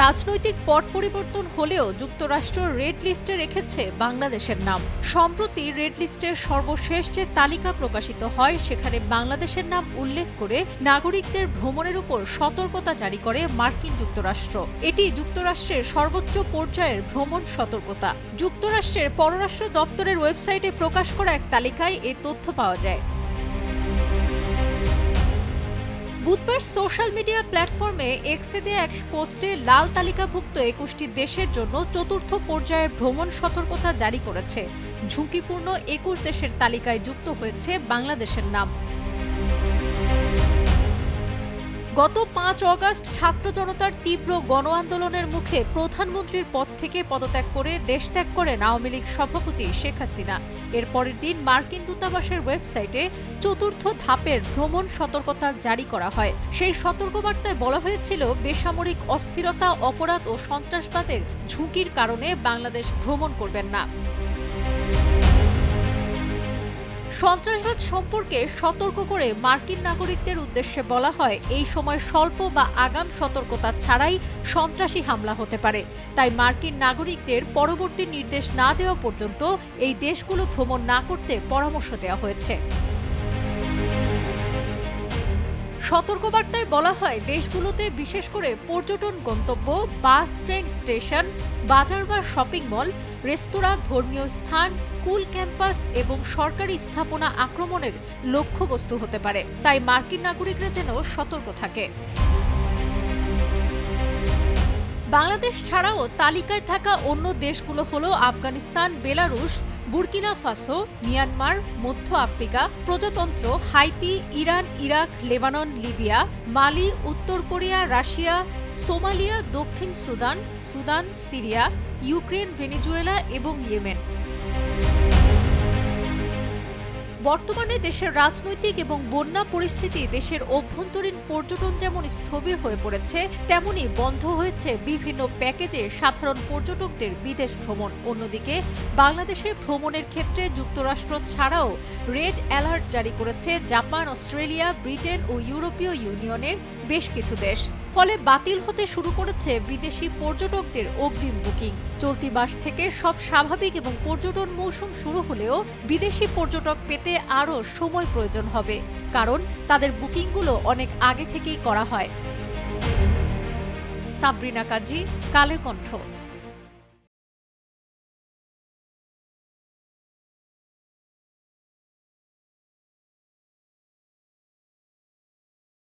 রাজনৈতিক পট পরিবর্তন হলেও যুক্তরাষ্ট্র রেড লিস্টে রেখেছে বাংলাদেশের নাম। সম্প্রতি রেড লিস্টের সর্বশেষ যে তালিকা প্রকাশিত হয় সেখানে বাংলাদেশের নাম উল্লেখ করে নাগরিকদের ভ্রমণের উপর সতর্কতা জারি করে মার্কিন যুক্তরাষ্ট্র। এটি যুক্তরাষ্ট্রের সর্বোচ্চ পর্যায়ের ভ্রমণ সতর্কতা। যুক্তরাষ্ট্রের পররাষ্ট্র দপ্তরের ওয়েবসাইটে প্রকাশ করা এক তালিকায় এ তথ্য পাওয়া যায়। বুধবার সোশ্যাল মিডিয়া প্ল্যাটফর্মে এক্সে দেয়া এক পোস্টে লাল তালিকাভুক্ত ২১টি দেশের জন্য চতুর্থ পর্যায়ের ভ্রমণ সতর্কতা জারি করেছে। ঝুঁকিপূর্ণ ২১ দেশের তালিকায় যুক্ত হয়েছে বাংলাদেশের নাম। গত ৫ অগাস্ট ছাত্র জনতার তীব্র গণ আন্দোলনের মুখে প্রধানমন্ত্রীর পদ থেকে পদত্যাগ করে দেশত্যাগ করেন আওয়ামী লীগ সভাপতি শেখ হাসিনা। এর পরের দিন মার্কিন দূতাবাসের ওয়েবসাইটে চতুর্থ ধাপের ভ্রমণ সতর্কতা জারি করা হয়। সেই সতর্কবার্তায় বলা হয়েছিল, বেসামরিক অস্থিরতা, অপরাধ ও সন্ত্রাসবাদের ঝুঁকির কারণে বাংলাদেশ ভ্রমণ করবেন না। সন্ত্রাসবাদ সম্পর্কে সতর্ক করে মার্কিন নাগরিকদের উদ্দেশ্যে বলা হয়, এই সময় স্বল্প বা আগাম সতর্কতা ছাড়াই সন্ত্রাসী হামলা হতে পারে। তাই মার্কিন নাগরিকদের পরবর্তী নির্দেশ না দেওয়া পর্যন্ত এই দেশগুলো ভ্রমণ না করতে পরামর্শ দেওয়া হয়েছে। সতর্কবার্তায় বলা হয়, দেশগুলোতে বিশেষ করে পর্যটন গন্তব্য, বাস, ট্রেন স্টেশন, বাজার বা শপিং মল, রেস্তোরাঁ, ধর্মীয় স্থান, স্কুল ক্যাম্পাস এবং সরকারি স্থাপনা আক্রমণের লক্ষ্যবস্তু হতে পারে। তাই মার্কিন নাগরিকরা যেন সতর্ক থাকে। বাংলাদেশ ছাড়াও তালিকায় থাকা অন্য দেশগুলো হলো Afghanistan, Belarus, Burkina Faso, Myanmar, মধ্য আফ্রিকা প্রজাতন্ত্র, Haiti, Iran, Iraq, Lebanon, Libya, Mali, উত্তর কোরিয়া, রাশিয়া, সোমালিয়া, দক্ষিণ Sudan, Sudan, Syria, Ukraine, Venezuela এবং ইয়েমেন। বর্তমানে দেশের রাজনৈতিক এবং বন্যা পরিস্থিতি দেশের অভ্যন্তরীণ পর্যটন যেমন স্থবির হয়ে পড়েছে, তেমনি বন্ধ হয়েছে বিভিন্ন প্যাকেজে সাধারণ পর্যটকদের বিদেশ ভ্রমণ। অন্যদিকে বাংলাদেশে ভ্রমণের ক্ষেত্রে যুক্তরাষ্ট্র ছাড়াও রেড অ্যালার্ট জারি করেছে জাপান, অস্ট্রেলিয়া, ব্রিটেন ও ইউরোপীয় ইউনিয়নের বেশ কিছু দেশ। ফলে বাতিল হতে শুরু করেছে বিদেশি পর্যটকদের অগ্রিম বুকিং। চলতি মাস থেকে সব স্বাভাবিক এবং পর্যটন মৌসুম শুরু হলেও বিদেশি পর্যটক পেতে আরও সময় প্রয়োজন হবে, কারণ তাদের বুকিংগুলো অনেক আগে থেকেই করা হয়। সাবরিনা কাজী, কালের কণ্ঠ।